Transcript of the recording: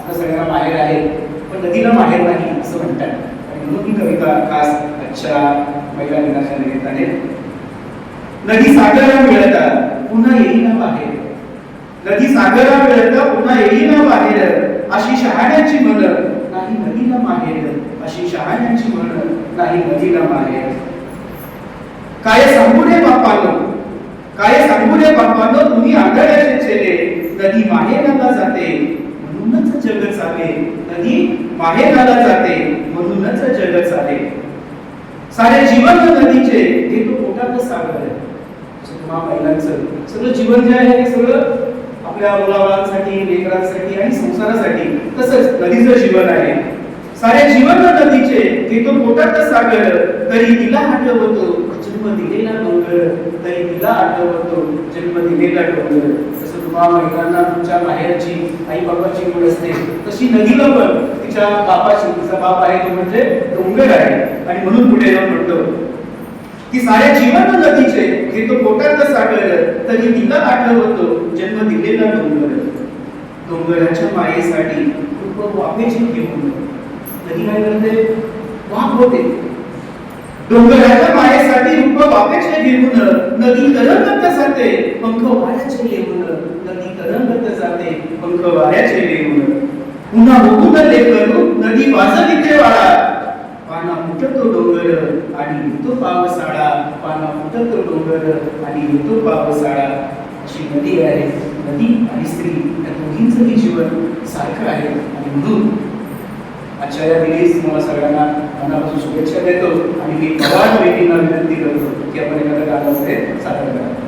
आपल्या सगळ्यांना माहेर आहे, पण नदीला माहेर नाही असं म्हणतात. आणि म्हणून ही कविता खास आजच्या महिला दिनाच्या निमित्ताने. नदी सागरा मिळता पुन्हा येईना बाहेर, नदी सागरा मिळता पुन्हा येईना बाहेर, अशी शहाण्याची म्हण नाही नदीला माहेर, अशी शहाण्याची म्हण नाही नदीला माहेर. काय सांगू रे बापानो, काय सांगू रे बापानो, तुम्ही आंधळ्याचे चेले, नदी माहेराला जाते म्हणूनच जग चाले, नदी माहेराला जाते म्हणूनच जग चाले. सारे जीवन नदीचे हे तो पोटात सागर आहे. तुम्हा महिलांचं सगळं जीवन जे आहे हे सगळं आपल्या मुलाबाळांसाठी, लेकरांसाठी आणि संसारासाठी, तसंच नदीचं जीवन आहे. सारे जीवन नदीचे हे तो पोटात सागर, तरी तिला आठवतो जन्म दिलेला डोंगर, तरी तिला आठवतो जन्म दिलेला डोंगर. जसं तुम्हा महिलांना तुमच्या माहेरची आई बाबाची ओढ असते, तशी नदीला पण तिच्या बापाची, तिचा बाप आहे तो म्हणजे डोंगर आहे. आणि म्हणून पुढे जाऊन म्हणतो की सारे जीवन नदीचे हे तो पोटात सागर, तरी तिला आठवतो जन्म दिलेला डोंगर. डोंगराच्या मायेसाठी खूप वाफेची घेऊन नदी काय करते, वाफ होते. डोंगराच्या मायेसाठी रूप वाफेचे घेऊन नदी तरंगत जाते पंख वाऱ्याचे लेऊन, नदी तरंगत जाते पंख वाऱ्याचे लेऊन. पुन्हा बघून लेकरू नदी वाजत इथे वाळा, पाना फुटतो डोंगर आणि येतो पावसाळा, पाना फुटतो डोंगर आणि येतो पावसाळा. अशी नदी आहे. नदी आणि स्त्री या दोघींचंही जीवन सारखं आहे. आणि म्हणून आजच्या या दिवशी मला सगळ्यांना मनापासून शुभेच्छा देतो आणि मी पवार बेटींना विनंती करतो की आपण एखादं गाणं सादर करा.